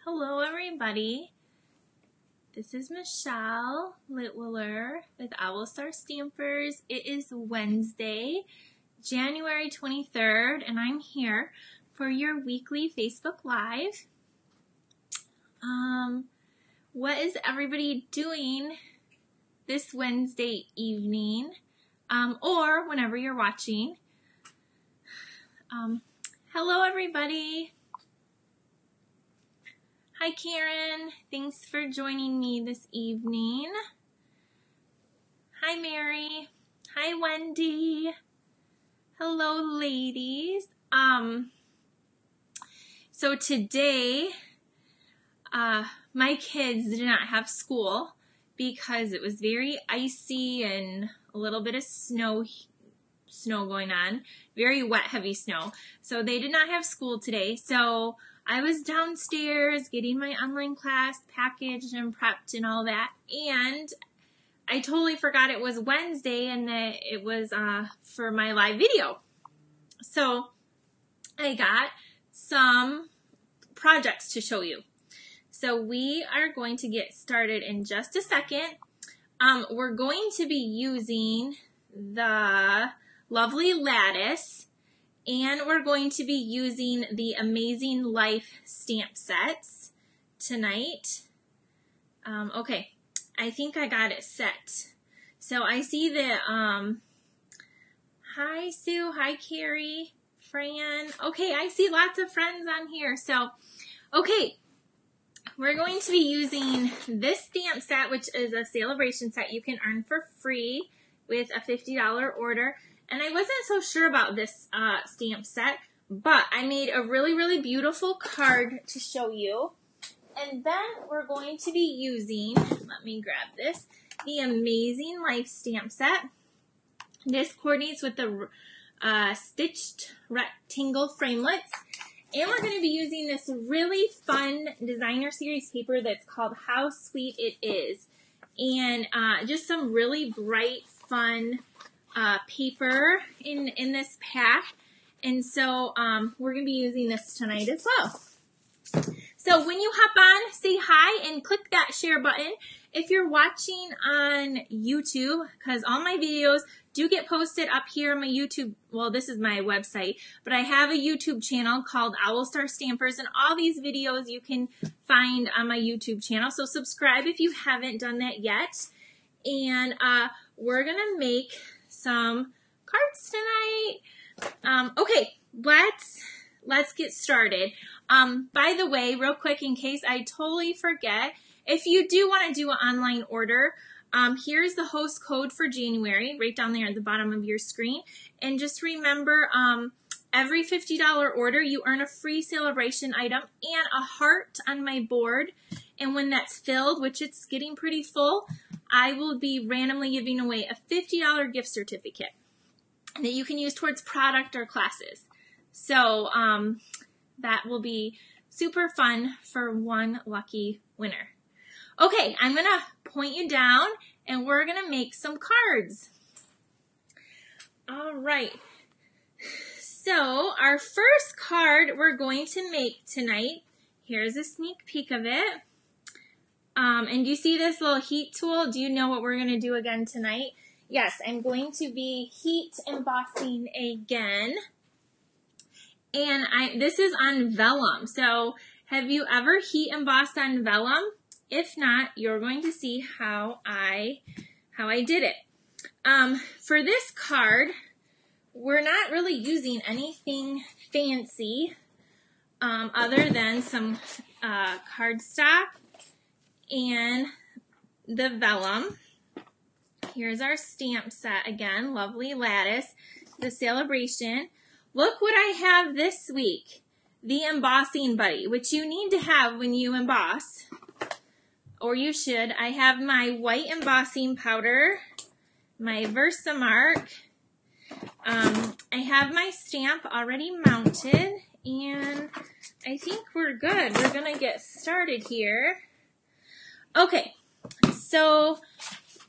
Hello everybody, this is Michelle Litwiller with Owl Star Stampers. It is Wednesday, January 23rd, and I'm here for your weekly Facebook Live. What is everybody doing this Wednesday evening, or whenever you're watching? Hello everybody. Hi Karen, thanks for joining me this evening. Hi Mary, hi Wendy. Hello ladies. So today, my kids did not have school because it was very icy and a little bit of snow going on. Very wet, heavy snow. So they did not have school today. So I was downstairs getting my online class packaged and prepped and all that. And I totally forgot it was Wednesday and that it was for my live video. So I got some projects to show you. So we are going to get started in just a second. We're going to be using the lovely Lattice, and we're going to be using the Amazing Life stamp sets tonight. Okay, I think I got it set. So I see that, hi Sue, hi Carrie, Fran. Okay, I see lots of friends on here. So, okay, we're going to be using this stamp set, which is a celebration set you can earn for free with a $50 order. And I wasn't so sure about this stamp set, but I made a really beautiful card to show you. And then we're going to be using, let me grab this, the Amazing Life stamp set. This coordinates with the stitched rectangle framelets. And we're going to be using this really fun designer series paper that's called How Sweet It Is. And just some really bright, fun paper in this pack. And so we're going to be using this tonight as well. So when you hop on, say hi and click that share button. If you're watching on YouTube, because all my videos do get posted up here on my YouTube, well, this is my website, but I have a YouTube channel called Owl Star Stampers, and all these videos you can find on my YouTube channel. So subscribe if you haven't done that yet. And we're going to make some cards tonight. Okay, let's get started. By the way, real quick, in case I totally forget, if you do want to do an online order, here's the host code for January, right down there at the bottom of your screen. And just remember, every $50 order, you earn a free celebration item and a heart on my board. And when that's filled, which it's getting pretty full, I will be randomly giving away a $50 gift certificate that you can use towards product or classes. So that will be super fun for one lucky winner. Okay, I'm going to point you down and we're going to make some cards. All right. So our first card we're going to make tonight, here's a sneak peek of it. And do you see this little heat tool? Do you know what we're going to do again tonight? Yes, I'm going to be heat embossing again. And this is on vellum. So have you ever heat embossed on vellum? If not, you're going to see how I did it. For this card, we're not really using anything fancy other than some cardstock and the vellum. Here's our stamp set again, lovely Lattice, the celebration. Look what I have this week, the embossing buddy, which you need to have when you emboss, or you should. I have my white embossing powder, my Versamark. I have my stamp already mounted, and I think we're good. We're going to get started here. Okay, so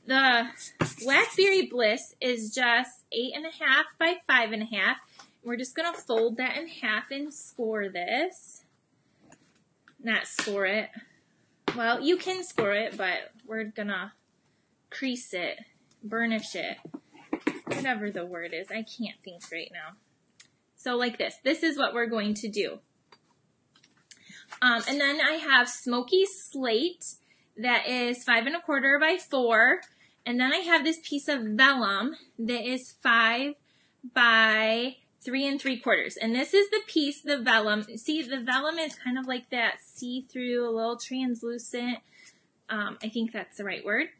the Blackberry Bliss is just 8.5 by 5.5. We're just going to fold that in half and score this. not score it. Well, you can score it, but we're gonna crease it, burnish it, whatever the word is. I can't think right now. So like this. This is what we're going to do. And then I have Smoky Slate that is 5 1/4 by 4. And then I have this piece of vellum that is 5 by 3 3/4. And this is the piece, the vellum. See, the vellum is kind of like that see-through, a little translucent. I think that's the right word.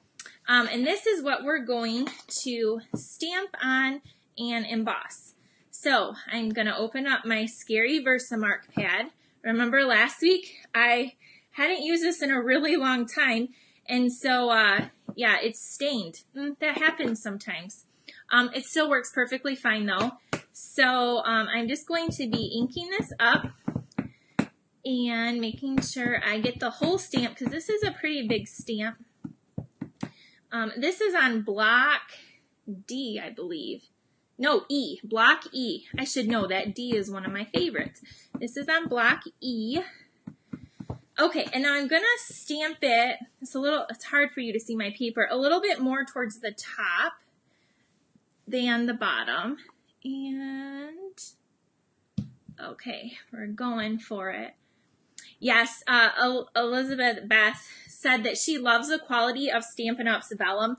And this is what we're going to stamp on and emboss. So I'm going to open up my Scary Versamark pad. Remember last week, I hadn't used this in a really long time. And so, yeah, it's stained. That happens sometimes. It still works perfectly fine though. So I'm just going to be inking this up and making sure I get the whole stamp because this is a pretty big stamp. This is on block D, I believe. No, E, block E. I should know that. D is one of my favorites. This is on block E. Okay, and now I'm gonna stamp it. It's hard for you to see my paper, a little bit more towards the top than the bottom. And, okay, we're going for it. Yes, Elizabeth Beth said that she loves the quality of Stampin' Up's vellum.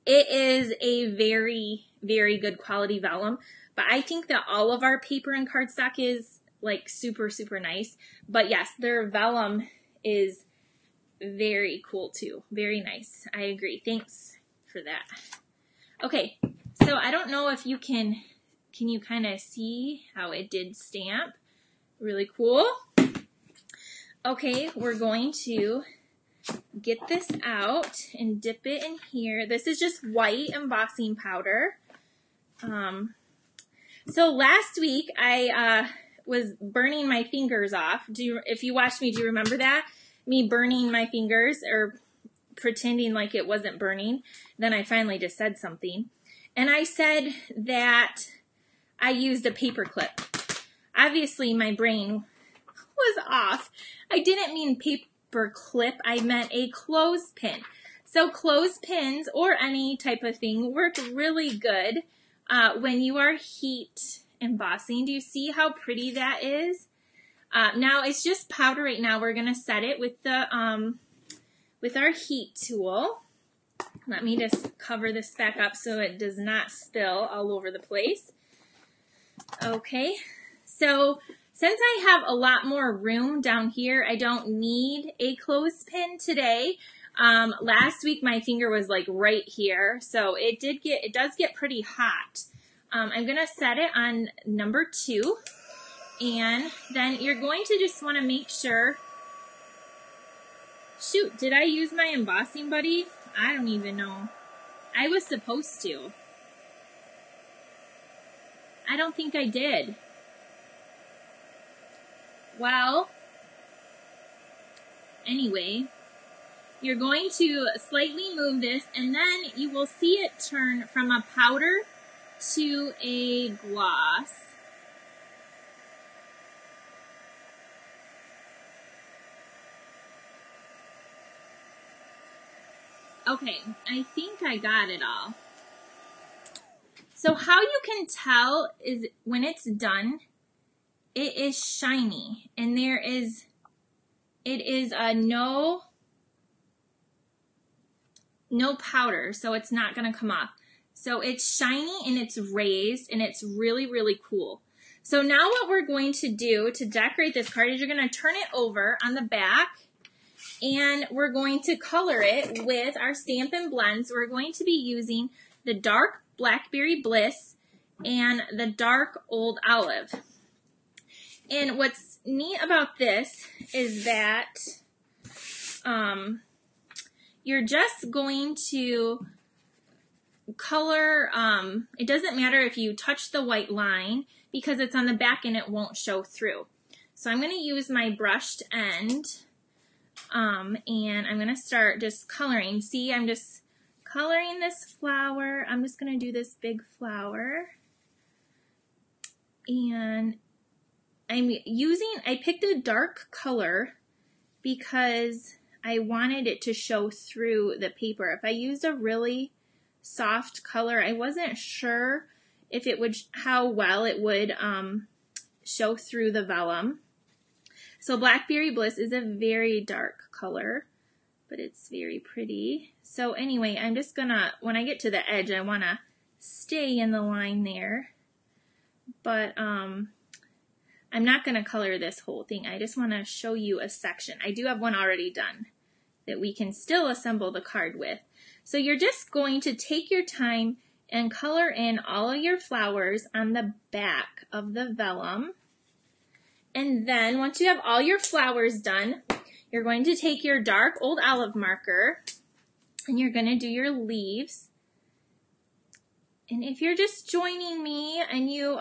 It is a very, very good quality vellum, but I think that all of our paper and cardstock is like super, super nice. But yes, their vellum is very cool too. Very nice. I agree. Thanks for that. Okay, so I don't know if you can you kind of see how it did stamp? Really cool. Okay, we're going to get this out and dip it in here. This is just white embossing powder. So last week I was burning my fingers off. If you watched me, do you remember that? Me burning my fingers or pretending like it wasn't burning. Then I finally just said something. And I said that I used a paper clip. Obviously my brain was off. I didn't mean paper clip, I meant a clothespin. So clothespins or any type of thing work really good when you are heat embossing. Do you see how pretty that is? Now it's just powder right now. We're gonna set it with the with our heat tool. Let me just cover this back up so it does not spill all over the place. Okay, so since I have a lot more room down here, I don't need a clothespin today. Last week my finger was like right here, so it does get pretty hot. I'm gonna set it on number 2, and then you're going to just want to make sure. Shoot, did I use my embossing buddy? I don't even know. I was supposed to. I don't think I did. Well, anyway, you're going to slightly move this, and then you will see it turn from a powder to a gloss. Okay, I think I got it all. So how you can tell is when it's done, it is shiny, and it is no powder, so it's not gonna come off. So it's shiny and it's raised, and it's really, really cool. So now what we're going to do to decorate this card is you're gonna turn it over on the back, and we're going to color it with our Stampin' Blends. We're going to be using the dark Blackberry Bliss and the dark Old Olive. And what's neat about this is that you're just going to color, it doesn't matter if you touch the white line because it's on the back and it won't show through. So I'm going to use my brushed end, and I'm going to start just coloring. See, I'm just coloring this flower. I'm just going to do this big flower. And I picked a dark color, because I wanted it to show through the paper. If I used a really soft color, I wasn't sure if it would, how well it would show through the vellum. So Blackberry Bliss is a very dark color, but it's very pretty. So anyway, I'm just gonna, when I get to the edge, I wanna stay in the line there, but I'm not gonna color this whole thing. I just wanna show you a section. I do have one already done that we can still assemble the card with. So you're just going to take your time and color in all of your flowers on the back of the vellum. And then once you have all your flowers done, you're going to take your dark Old Olive marker and you're going to do your leaves. And if you're just joining me and you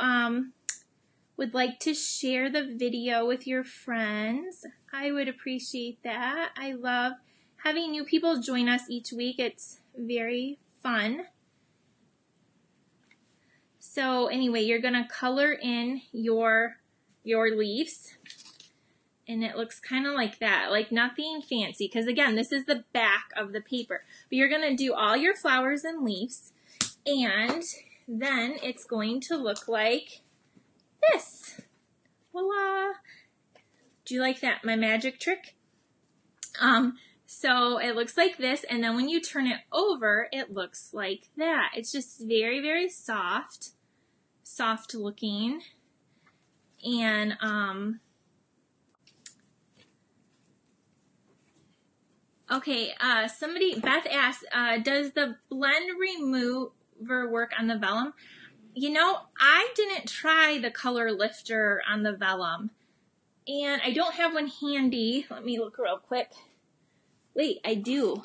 would like to share the video with your friends, I would appreciate that. I love having new people join us each week. It's very fun. So anyway, you're going to color in your leaves. And it looks kind of like that, like nothing fancy. Because again, this is the back of the paper. But you're going to do all your flowers and leaves. And then it's going to look like this. Voila! Do you like that, my magic trick? So it looks like this, and then when you turn it over, it looks like that. It's just very, very soft looking. And okay, Beth asked, does the blend remover work on the vellum? You know, I didn't try the color lifter on the vellum, and I don't have one handy. Let me look real quick. Wait, I do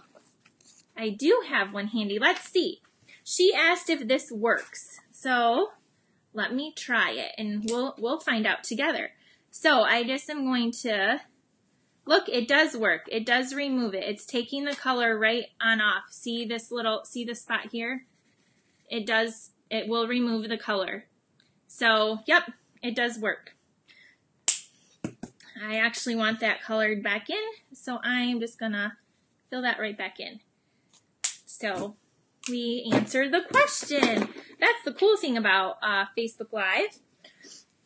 have one handy. Let's see. She asked if this works. So let me try it and we'll find out together. So I just am going to, look, it does work. It does remove it. It's taking the color right on off. See this spot here? It will remove the color. So, yep, it does work. I actually want that colored back in, so I'm just gonna fill that right back in. So we answered the question. That's the cool thing about Facebook Live.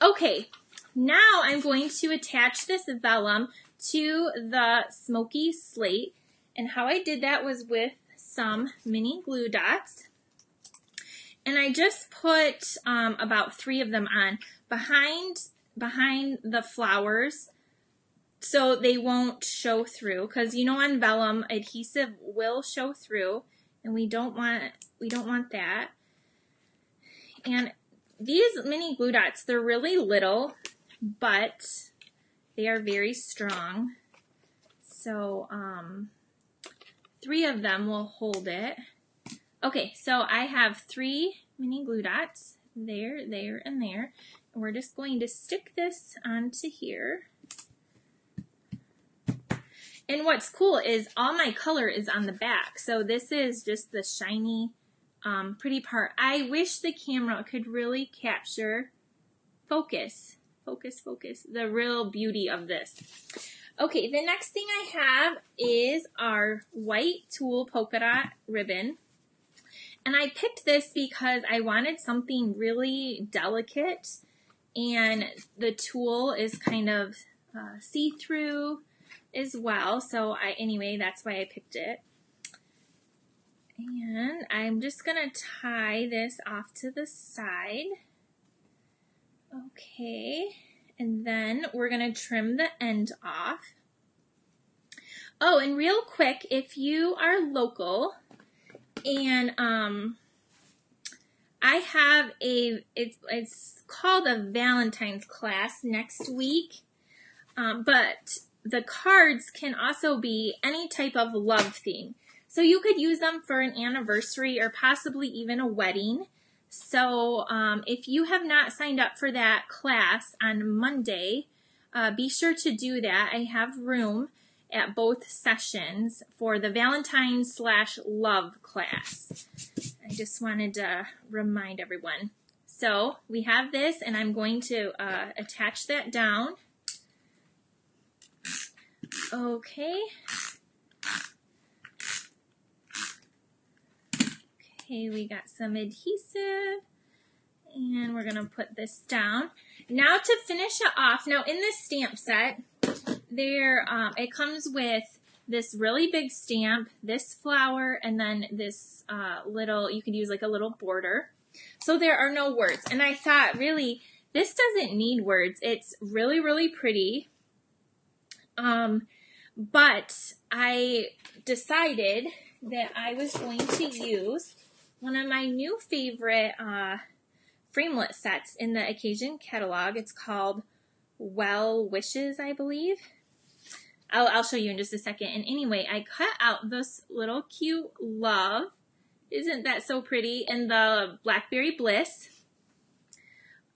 Okay, now I'm going to attach this vellum to the smoky slate, and how I did that was with some mini glue dots. And I just put about 3 of them on behind the flowers, so they won't show through, because you know on vellum adhesive will show through, and we don't want that. And these mini glue dots, they're really little, but they are very strong. So 3 of them will hold it. Okay, so I have 3 mini glue dots there, there, and there. And we're just going to stick this onto here. And what's cool is all my color is on the back. So this is just the shiny, pretty part. I wish the camera could really capture, focus, the real beauty of this. Okay, the next thing I have is our white tulle polka dot ribbon. And I picked this because I wanted something really delicate, and the tulle is kind of see-through as well. So anyway, that's why I picked it. And I'm just gonna tie this off to the side. Okay, and then we're gonna trim the end off. Oh, and real quick, if you are local, and I have it's called a Valentine's class next week, but the cards can also be any type of love theme. So you could use them for an anniversary or possibly even a wedding. So if you have not signed up for that class on Monday, be sure to do that. I have room at both sessions for the Valentine's/love class. I just wanted to remind everyone. So we have this, and I'm going to attach that down. Okay. Okay, we got some adhesive, and we're gonna put this down. Now to finish it off, now in this stamp set, it comes with this really big stamp, this flower, and then this little, you could use like a little border. So there are no words. And I thought, really, this doesn't need words. It's really, really pretty. But I decided that I was going to use one of my new favorite framelit sets in the Occasion catalog. It's called Well Wishes, I believe. I'll show you in just a second. And anyway, I cut out this little cute love. Isn't that so pretty? And the Blackberry Bliss.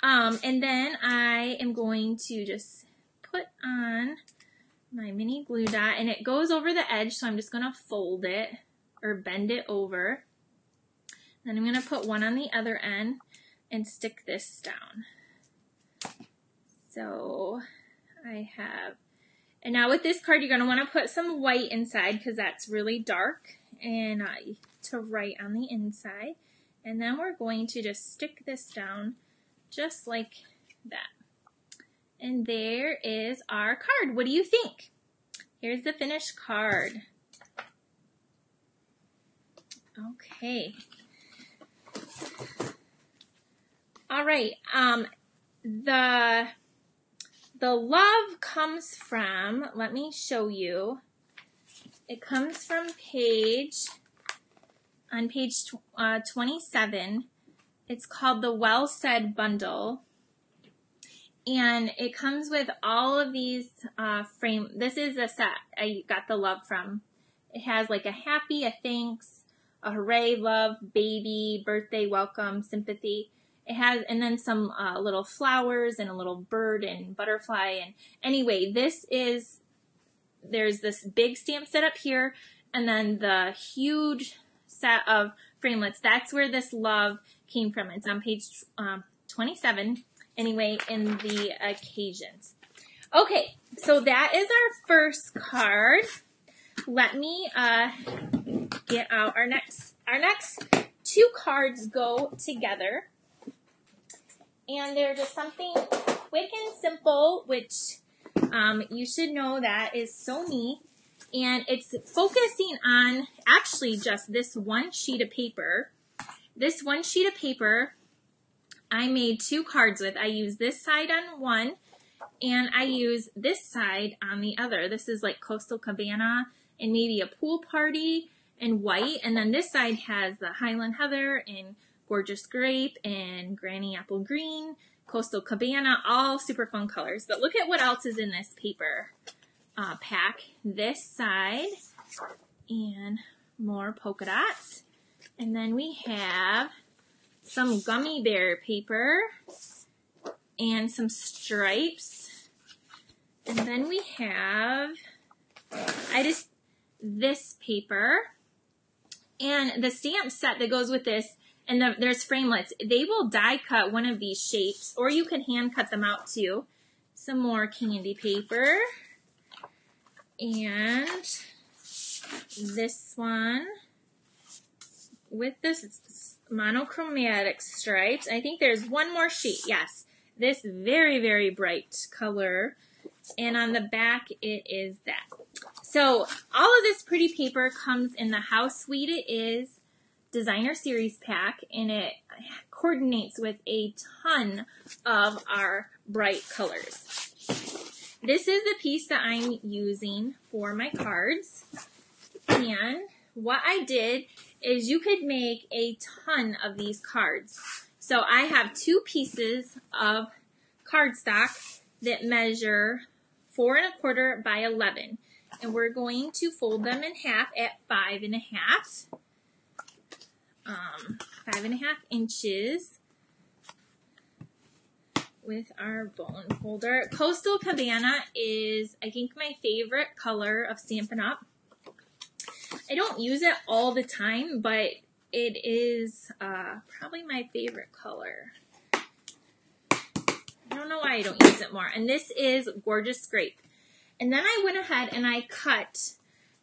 And then I am going to just put on my mini glue dot, and it goes over the edge, so I'm just going to fold it or bend it over. Then I'm going to put one on the other end and stick this down. So I have, and now with this card, you're going to want to put some white inside because that's really dark, and to write on the inside. And then we're going to just stick this down just like that. And there is our card. What do you think? Here's the finished card. Okay. All right. The love comes from, let me show you. It comes from on page 27. It's called the Well Said Bundle. And it comes with all of these this is a set I got the love from. It has like a happy, a thanks, a hooray, love, baby, birthday, welcome, sympathy. It has, and then some little flowers and a little bird and butterfly. And anyway, there's this big stamp set up here, and then the huge set of framelits. That's where this love came from. It's on page 27, anyway, in the occasions. Okay, so that is our first card. Let me get out our next two cards go together. And they're just something quick and simple, which you should know that is so neat. And it's focusing on actually just this one sheet of paper. This one sheet of paper I made two cards with. I use this side on one, and I use this side on the other. This is like Coastal Cabana and maybe a pool party and white. And then this side has the Highland Heather and Gorgeous Grape and Granny Apple Green, Coastal Cabana, all super fun colors. But look at what else is in this paper pack. This side and more polka dots. And then we have some gummy bear paper and some stripes. And then we have this paper and the stamp set that goes with this. And there's framelits. They will die cut one of these shapes, or you can hand cut them out too. Some more candy paper. And this one with this monochromatic stripes. I think there's one more sheet. Yes. This very, very bright color. And on the back, it is that. So all of this pretty paper comes in the How Sweet It Is Designer Series pack, and it coordinates with a ton of our bright colors. This is the piece that I'm using for my cards, and what I did is you could make a ton of these cards. So I have two pieces of cardstock that measure 4 1/4 by 11, and we're going to fold them in half at 5 1/2. 5 1/2 inches with our bone folder. Coastal Cabana is, I think, my favorite color of Stampin' Up. I don't use it all the time, but it is probably my favorite color. I don't know why I don't use it more. And this is Gorgeous Grape. And then I went ahead and I cut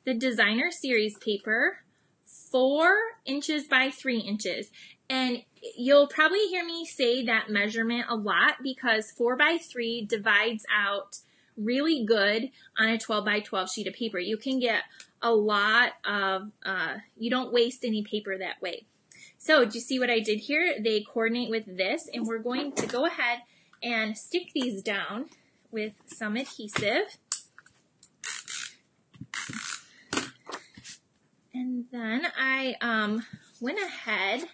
the designer series paper 4 inches by 3 inches. And you'll probably hear me say that measurement a lot because 4 by 3 divides out really good on a 12 by 12 sheet of paper. You can get a lot of, you don't waste any paper that way. So do you see what I did here? They coordinate with this, and we're going to go ahead and stick these down with some adhesive. And then I went ahead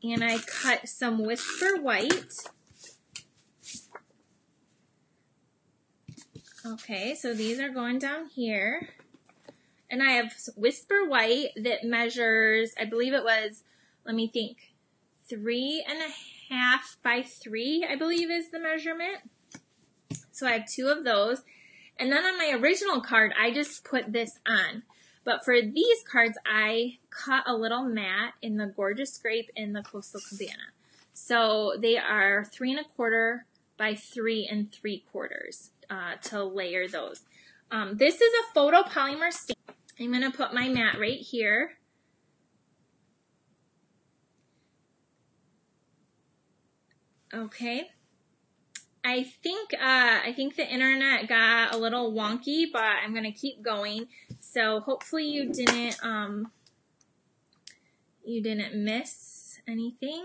and I cut some Whisper White. Okay, so these are going down here. And I have Whisper White that measures, I believe it was, let me think, 3.5 by 3, I believe is the measurement. So I have 2 of those. And then on my original card, I just put this on. But for these cards, I cut a little mat in the Gorgeous Grape and the Coastal Cabana. So they are 3.25 by 3 3/4 to layer those. This is a photopolymer stamp. I'm going to put my mat right here. Okay. I think the internet got a little wonky, but I'm going to keep going. So hopefully you didn't miss anything.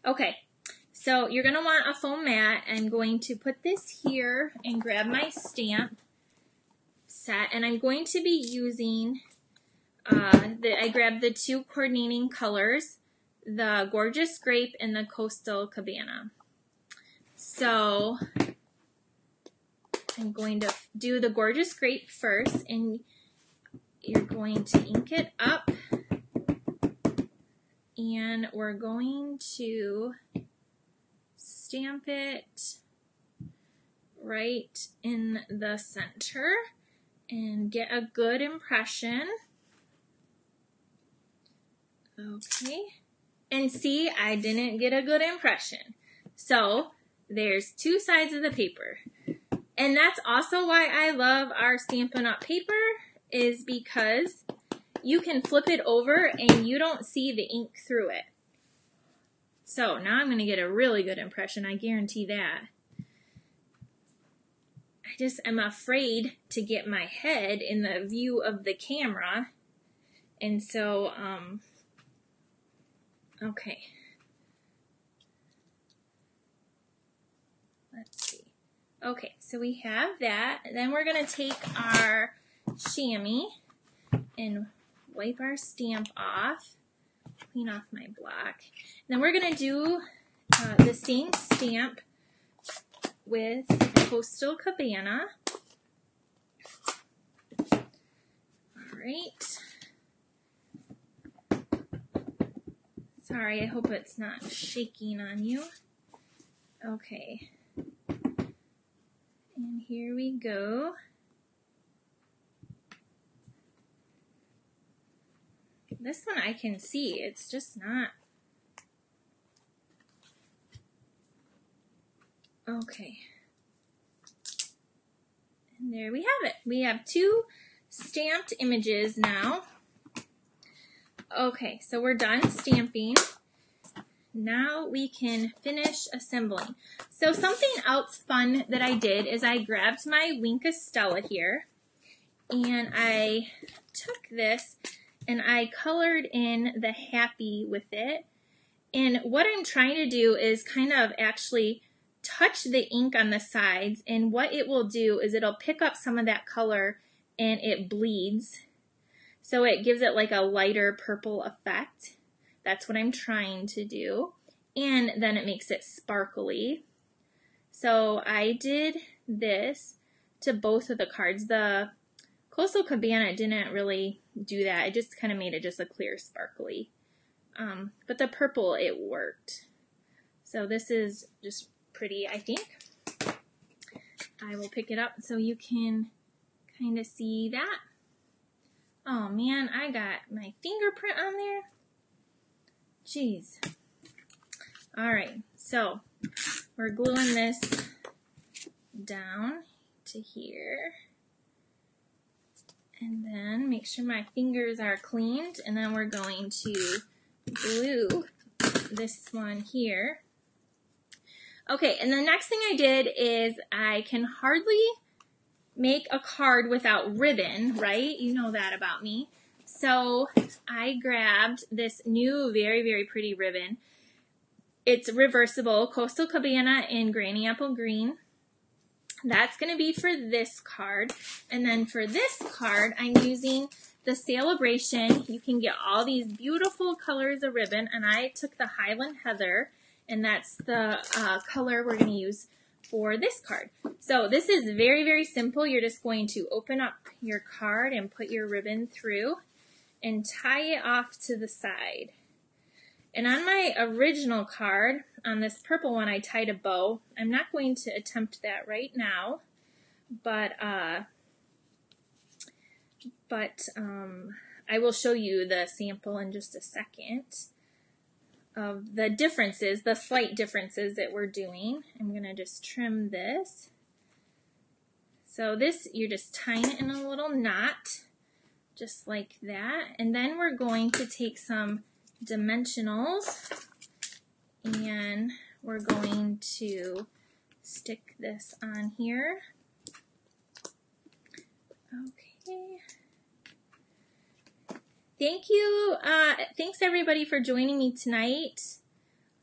Okay. So you're going to want a foam mat. I'm going to put this here and grab my stamp set, and I'm going to be using, I grabbed the 2 coordinating colors, the Gorgeous Grape and the Coastal Cabana. So I'm going to do the Gorgeous Grape first, and you're going to ink it up, and we're going to stamp it right in the center and get a good impression. Okay. And see, I didn't get a good impression. So there's 2 sides of the paper. And that's also why I love our Stampin' Up! Paper, is because you can flip it over and you don't see the ink through it. So now I'm going to get a really good impression, I guarantee that. I just am afraid to get my head in the view of the camera. And so, okay. Let's see. Okay, so we have that. And then we're going to take our chamois and wipe our stamp off. Clean off my block. And then we're going to do the same stamp with Coastal Cabana. All right. Sorry, I hope it's not shaking on you. Okay. And here we go. This one I can see, it's just not. Okay. And there we have it. We have 2 stamped images now. Okay, so we're done stamping. Now we can finish assembling. So something else fun that I did is I grabbed my Wink of Stella here, and I took this and I colored in the happy with it. And what I'm trying to do is kind of actually touch the ink on the sides, and what it will do is it'll pick up some of that color and it bleeds. So it gives it like a lighter purple effect. That's what I'm trying to do. And then it makes it sparkly. So I did this to both of the cards. The Coastal Cabana didn't really do that. It just kind of made it just a clear sparkly. But the purple, it worked. So this is just pretty, I think. I will pick it up so you can kind of see that. Oh man, I got my fingerprint on there. Jeez. Alright, so we're gluing this down to here. And then make sure my fingers are cleaned, and then we're going to glue this one here. Okay, and the next thing I did is I can hardly make a card without ribbon, right? You know that about me. So I grabbed this new very, very pretty ribbon. It's reversible, Coastal Cabana in Granny Apple Green. That's going to be for this card. And then for this card, I'm using the Celebration. You can get all these beautiful colors of ribbon, and I took the Highland Heather, and that's the color we're going to use for this card. So this is very, very simple. You're just going to open up your card and put your ribbon through and tie it off to the side. And on my original card, on this purple one, I tied a bow. I'm not going to attempt that right now, but I will show you the sample in just a second of the differences, the slight differences that we're doing. I'm going to just trim this. So this, you're just tying it in a little knot, just like that. And then we're going to take some dimensionals, and we're going to stick this on here. Okay. Thank you. Thanks everybody for joining me tonight.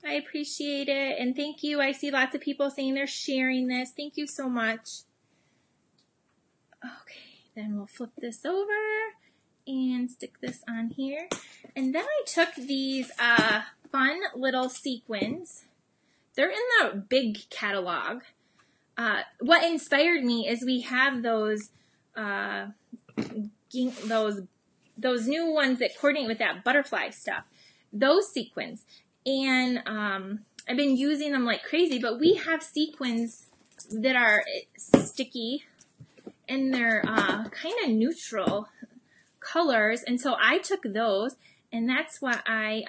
I appreciate it, and thank you. I see lots of people saying they're sharing this. Thank you so much. Okay, then we'll flip this over and stick this on here. And then I took these fun little sequins. They're in the big catalog. What inspired me is we have those new ones that coordinate with that butterfly stuff. Those sequins. And I've been using them like crazy, but we have sequins that are sticky, and they're kind of neutral colors, and so I took those, and that's why I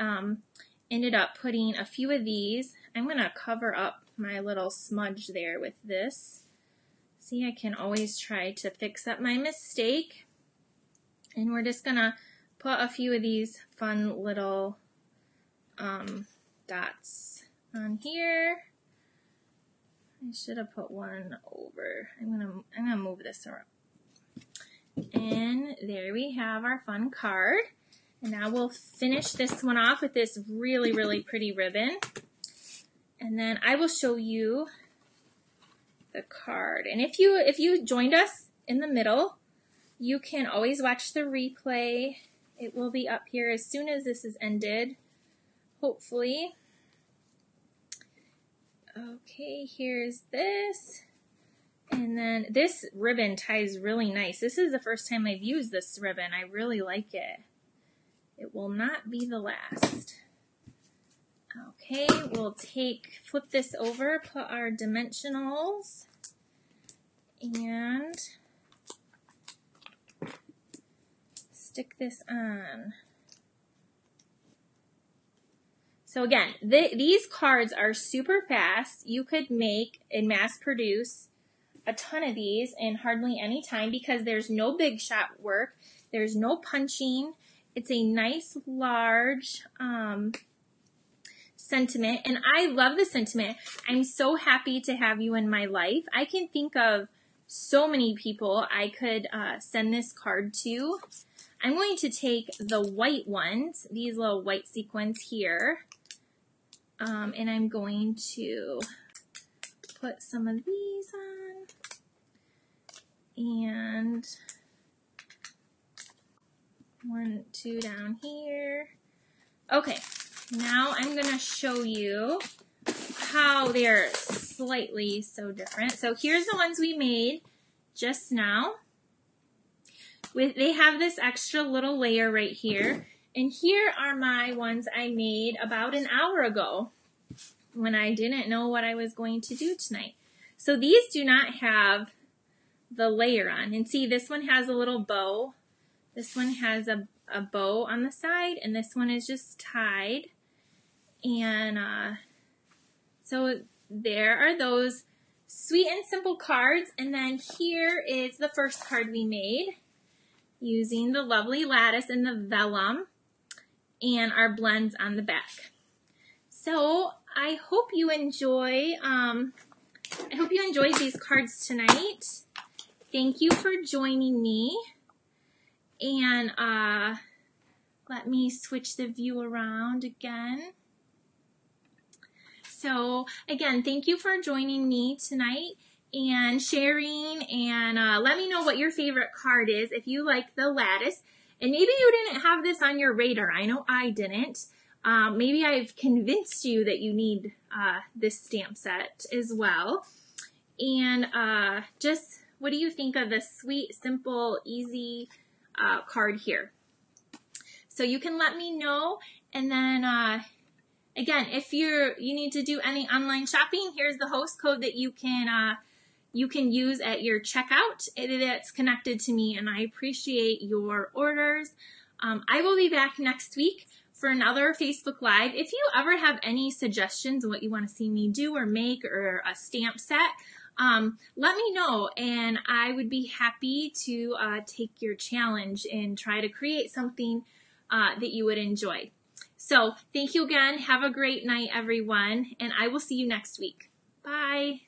ended up putting a few of these. I'm going to cover up my little smudge there with this. See, I can always try to fix up my mistake, and we're just going to put a few of these fun little dots on here. I should have put one over. I'm gonna move this around. And there we have our fun card. And now we'll finish this one off with this really, really pretty ribbon. And then I will show you the card. And if you joined us in the middle, you can always watch the replay. It will be up here as soon as this is ended, hopefully. Okay, here's this. And then this ribbon ties really nice. This is the first time I've used this ribbon. I really like it. It will not be the last. Okay, we'll flip this over, put our dimensionals, and stick this on. So again, these cards are super fast. You could make and mass produce a ton of these in hardly any time because there's no big shot work. There's no punching. It's a nice large sentiment, and I love the sentiment. I'm so happy to have you in my life. I can think of so many people I could send this card to. I'm going to take the white ones, these little white sequins here, and I'm going to put some of these on, and 1, 2 down here. Okay, now I'm going to show you how they're slightly so different. So here's the ones we made just now. They have this extra little layer right here. And here are my ones I made about an hour ago when I didn't know what I was going to do tonight. So these do not have the layer on. And see, this one has a little bow. This one has a bow on the side, and this one is just tied. And so there are those sweet and simple cards. And then here is the first card we made using the lovely Lattice and the Vellum and our blends on the back. So I hope you enjoyed these cards tonight. Thank you for joining me. And let me switch the view around again. So again, thank you for joining me tonight and sharing, and let me know what your favorite card is if you like the Lattice. And maybe you didn't have this on your radar. I know I didn't. Maybe I've convinced you that you need this stamp set as well. And just what do you think of the sweet, simple, easy card here? So you can let me know. And then again, if you need to do any online shopping, here's the host code that you can use at your checkout. It's connected to me, and I appreciate your orders. I will be back next week for another Facebook Live. If you ever have any suggestions on what you want to see me do or make or a stamp set, let me know, and I would be happy to take your challenge and try to create something that you would enjoy. So thank you again. Have a great night, everyone, and I will see you next week. Bye.